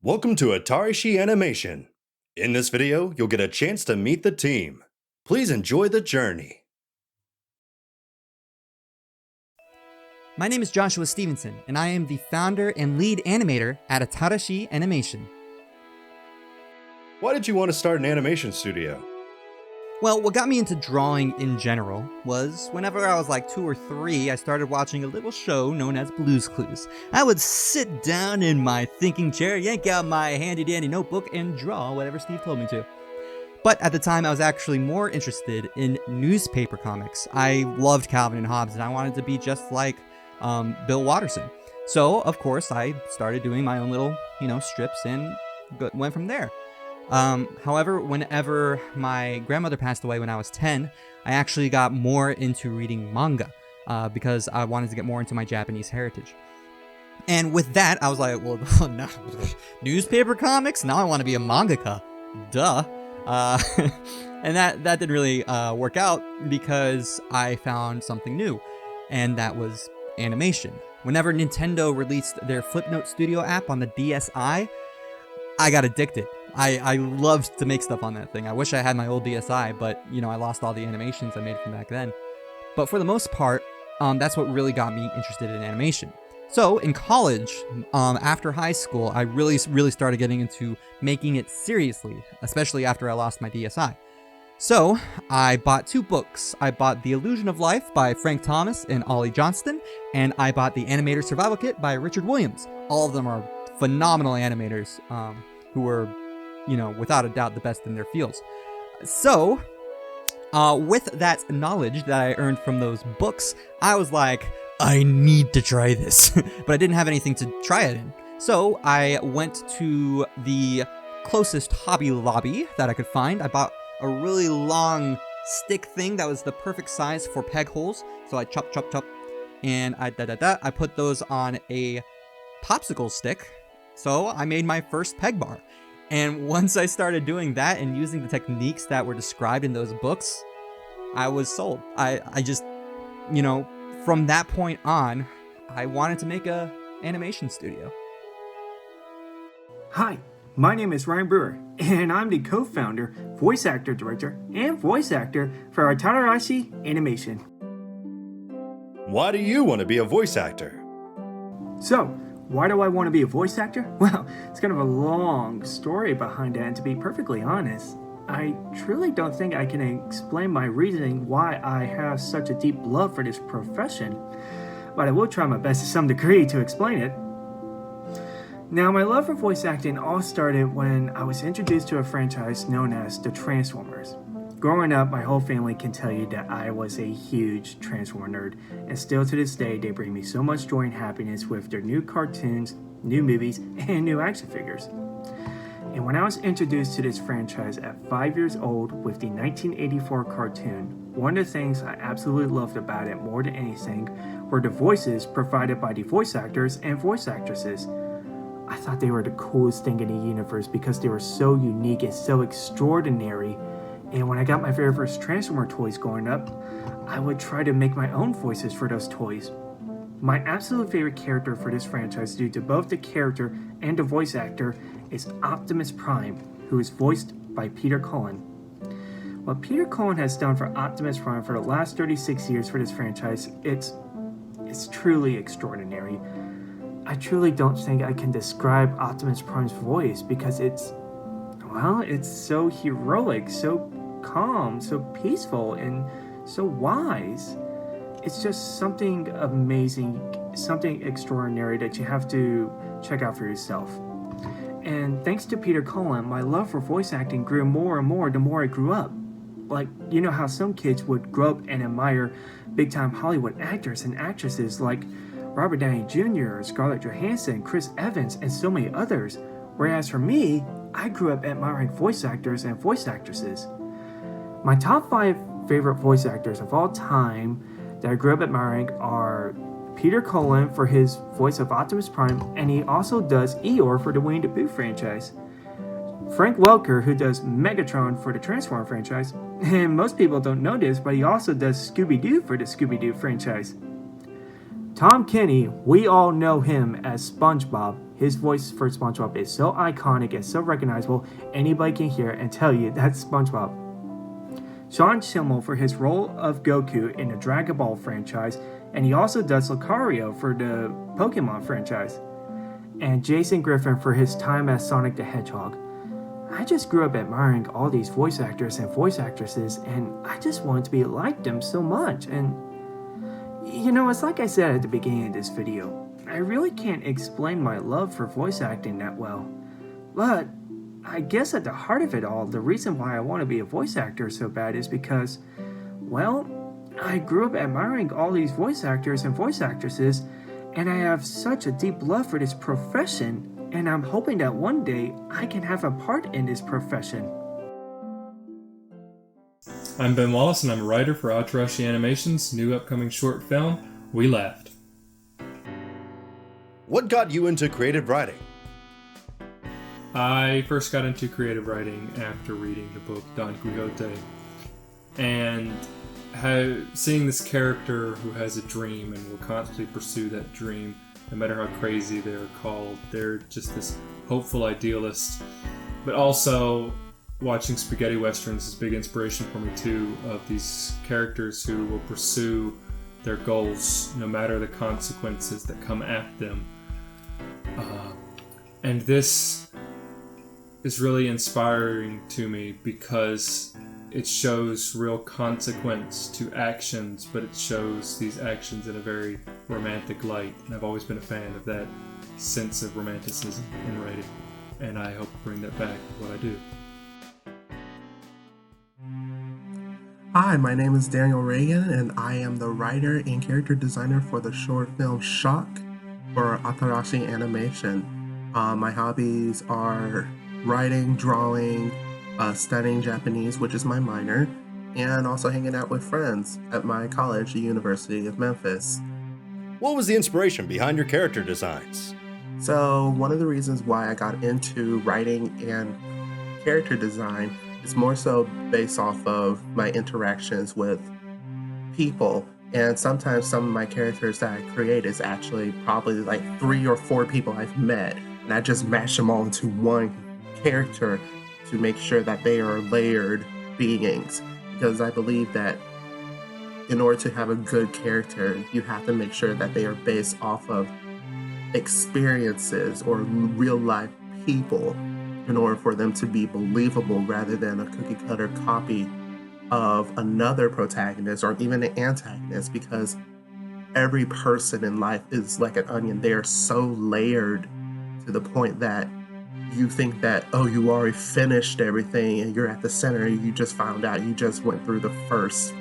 Welcome to Atarashii Animation. In this video, you'll get a chance to meet the team. Please enjoy the journey. My name is Joshua Stevenson, and I am the founder and lead animator at Atarashii Animation. Why did you want to start an animation studio? Well, what got me into drawing in general was whenever I was like 2 or 3, I started watching a little show known as Blue's Clues. I would sit down in my thinking chair, yank out my handy-dandy notebook, and draw whatever Steve told me to. But at the time, I was actually more interested in newspaper comics. I loved Calvin and Hobbes, and I wanted to be just like Bill Watterson. So, of course, I started doing my own little, strips and went from there. However, whenever my grandmother passed away when I was 10, I actually got more into reading manga because I wanted to get more into my Japanese heritage. And with that, I was like, well, no, newspaper comics? Now I want to be a mangaka. Duh. And that didn't really work out because I found something new, and that was animation. Whenever Nintendo released their Flipnote Studio app on the DSi, I got addicted. I loved to make stuff on that thing. I wish I had my old DSi, but, I lost all the animations I made from back then. But for the most part, that's what really got me interested in animation. So, in college, after high school, I really started getting into making it seriously, especially after I lost my DSi. So, I bought 2 books. I bought The Illusion of Life by Frank Thomas and Ollie Johnston, and I bought The Animator Survival Kit by Richard Williams. All of them are phenomenal animators who were, without a doubt the best in their fields. So, with that knowledge that I earned from those books, I was like, I need to try this. But I didn't have anything to try it in. So, I went to the closest Hobby Lobby that I could find. I bought a really long stick thing that was the perfect size for peg holes. So I chop, and I put those on a popsicle stick. So I made my first peg bar. And once I started doing that and using the techniques that were described in those books, I was sold. I just, from that point on, I wanted to make a animation studio. Hi, my name is Ryan Brewer, and I'm the co-founder, voice actor director, and voice actor for Atarashii Animation. Why do you want to be a voice actor? So, why do I want to be a voice actor? Well, it's kind of a long story behind that, and to be perfectly honest, I truly don't think I can explain my reasoning why I have such a deep love for this profession, but I will try my best to some degree to explain it. Now, my love for voice acting all started when I was introduced to a franchise known as the Transformers. Growing up, my whole family can tell you that I was a huge Transformer nerd, and still to this day, they bring me so much joy and happiness with their new cartoons, new movies, and new action figures. And when I was introduced to this franchise at 5 years old with the 1984 cartoon, one of the things I absolutely loved about it more than anything were the voices provided by the voice actors and voice actresses. I thought they were the coolest thing in the universe because they were so unique and so extraordinary. And when I got my very first Transformer toys growing up, I would try to make my own voices for those toys. My absolute favorite character for this franchise, due to both the character and the voice actor, is Optimus Prime, who is voiced by Peter Cullen. What Peter Cullen has done for Optimus Prime for the last 36 years for this franchise, it's truly extraordinary. I truly don't think I can describe Optimus Prime's voice because it's so heroic, so calm, so peaceful, and so wise. It's just something amazing, something extraordinary that you have to check out for yourself. And thanks to Peter Cullen, my love for voice acting grew more and more the more I grew up. Like, how some kids would grow up and admire big-time Hollywood actors and actresses like Robert Downey Jr., Scarlett Johansson, Chris Evans, and so many others. Whereas for me, I grew up admiring voice actors and voice actresses. My top 5 favorite voice actors of all time that I grew up admiring are Peter Cullen for his voice of Optimus Prime, and he also does Eeyore for the Winnie the Pooh franchise. Frank Welker, who does Megatron for the Transformer franchise, and most people don't know this, but he also does Scooby-Doo for the Scooby-Doo franchise. Tom Kenny, we all know him as SpongeBob. His voice for SpongeBob is so iconic and so recognizable, anybody can hear and tell you that's SpongeBob. Sean Schemmel for his role of Goku in the Dragon Ball franchise, and he also does Lucario for the Pokemon franchise. And Jason Griffin for his time as Sonic the Hedgehog. I just grew up admiring all these voice actors and voice actresses, and I just wanted to be like them so much. And you know, it's like I said at the beginning of this video, I really can't explain my love for voice acting that well. But I guess at the heart of it all, the reason why I want to be a voice actor so bad is because, well, I grew up admiring all these voice actors and voice actresses, and I have such a deep love for this profession, and I'm hoping that one day I can have a part in this profession. I'm Ben Wallace, and I'm a writer for Atarashii Animation's new upcoming short film, We Left. What got you into creative writing? I first got into creative writing after reading the book Don Quixote, and seeing this character who has a dream and will constantly pursue that dream, no matter how crazy they're called. They're just this hopeful idealist, but also watching spaghetti westerns is a big inspiration for me too, of these characters who will pursue their goals no matter the consequences that come at them. And this is really inspiring to me because it shows real consequence to actions, but it shows these actions in a very romantic light. And I've always been a fan of that sense of romanticism in writing, and I hope to bring that back to what I do. Hi, my name is Daniel Reagan, and I am the writer and character designer for the short film Shock for Atarashii Animation. My hobbies are writing, drawing, studying Japanese, which is my minor, and also hanging out with friends at my college, the University of Memphis. What was the inspiration behind your character designs? So one of the reasons why I got into writing and character design is more so based off of my interactions with people. And sometimes some of my characters that I create is actually probably like 3 or 4 people I've met. And I just mash them all into one character to make sure that they are layered beings. Because I believe that in order to have a good character, you have to make sure that they are based off of experiences or real life people in order for them to be believable rather than a cookie cutter copy of another protagonist or even an antagonist, because every person in life is like an onion. They are so layered to the point that you think that, oh, you already finished everything and you're at the center and you just found out you just went through the first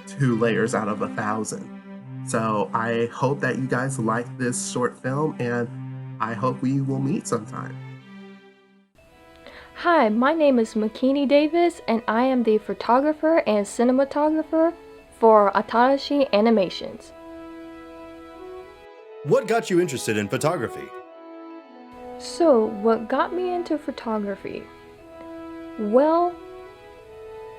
2 layers out of 1,000. So I hope that you guys like this short film, and I hope we will meet sometime. Hi, my name is Makini Davis, and I am the photographer and cinematographer for Atarashii Animations. What got you interested in photography? So, what got me into photography? Well,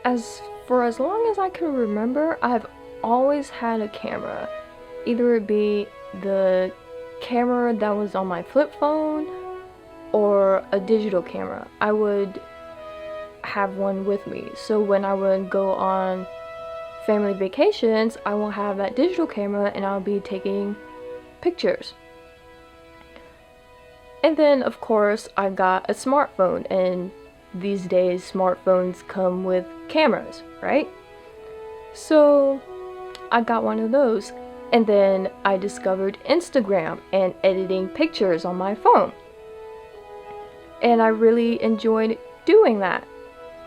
as long as I can remember, I've always had a camera. Either it be the camera that was on my flip phone or a digital camera. I would have one with me. So when I would go on family vacations, I will have that digital camera and I'll be taking pictures. And then of course I got a smartphone, and these days smartphones come with cameras, right? So I got one of those, and then I discovered Instagram and editing pictures on my phone. And I really enjoyed doing that.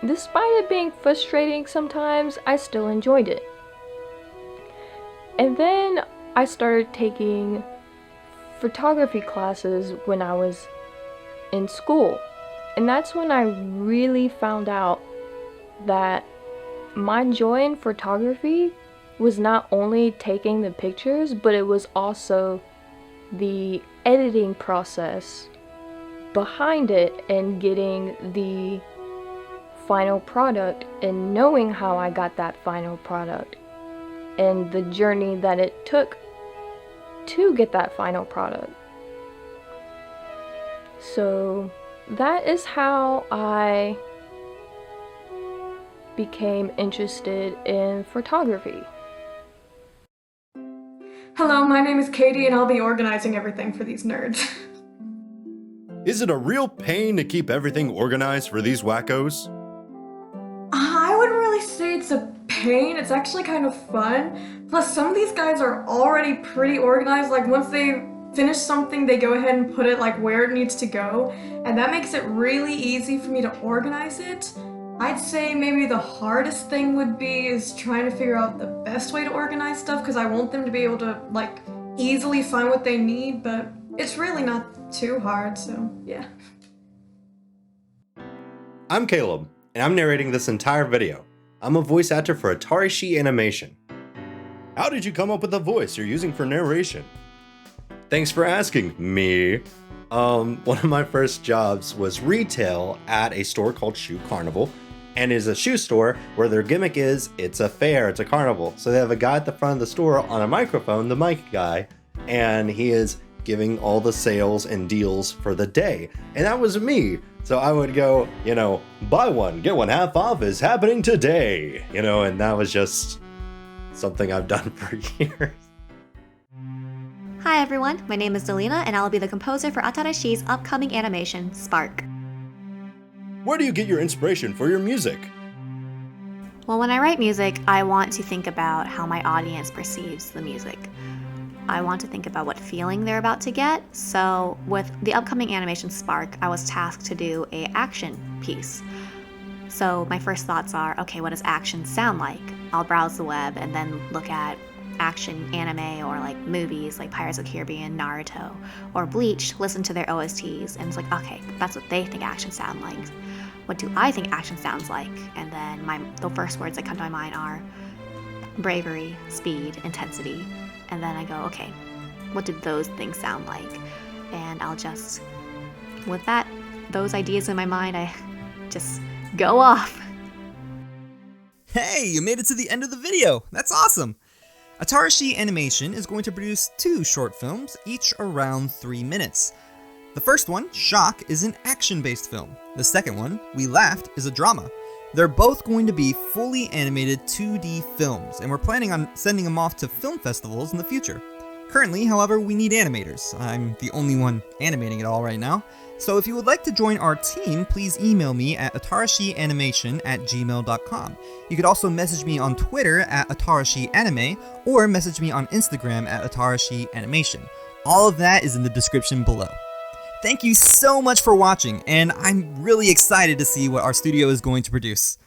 Despite it being frustrating sometimes, I still enjoyed it. And then I started taking photography classes when I was in school. And that's when I really found out that my joy in photography was not only taking the pictures, but it was also the editing process behind it and getting the final product and knowing how I got that final product and the journey that it took to get that final product. So that is how I became interested in photography. Hello, my name is Katie and I'll be organizing everything for these nerds. Is it a real pain to keep everything organized for these wackos? I wouldn't really say it's a pain, it's actually kind of fun. Plus, some of these guys are already pretty organized. Like, once they finish something, they go ahead and put it like where it needs to go, and that makes it really easy for me to organize it. I'd say maybe the hardest thing would be is trying to figure out the best way to organize stuff, because I want them to be able to like easily find what they need, but it's really not too hard, so yeah. I'm Caleb, and I'm narrating this entire video. I'm a voice actor for Atarashii Animation. How did you come up with the voice you're using for narration? Thanks for asking me. One of my first jobs was retail at a store called Shoe Carnival, and is a shoe store where their gimmick is it's a fair, it's a carnival. So they have a guy at the front of the store on a microphone, the mic guy, and he is giving all the sales and deals for the day. And that was me. So I would go, buy one, get one half off is happening today, and that was just something I've done for years. Hi everyone, my name is Delina and I'll be the composer for Atarashii's upcoming animation, Spark. Where do you get your inspiration for your music? Well, when I write music, I want to think about how my audience perceives the music. I want to think about what feeling they're about to get, so with the upcoming animation Spark, I was tasked to do an action piece. So my first thoughts are, okay, what does action sound like? I'll browse the web and then look at action anime or like movies like Pirates of the Caribbean, Naruto, or Bleach, listen to their OSTs, and it's like, okay, that's what they think action sound like. What do I think action sounds like? And then the first words that come to my mind are bravery, speed, intensity. And then I go, okay, what did those things sound like? And I'll just, with those ideas in my mind, I just go off. Hey, you made it to the end of the video! That's awesome! Atarashii Animation is going to produce 2 short films, each around 3 minutes. The first one, Shock, is an action-based film. The second one, We Laughed, is a drama. They're both going to be fully animated 2D films, and we're planning on sending them off to film festivals in the future. Currently, however, we need animators. I'm the only one animating it all right now. So if you would like to join our team, please email me at AtarashiiAnimation@gmail.com. You could also message me on Twitter at AtarashiiAnime, or message me on Instagram at AtarashiiAnimation. All of that is in the description below. Thank you so much for watching, and I'm really excited to see what our studio is going to produce.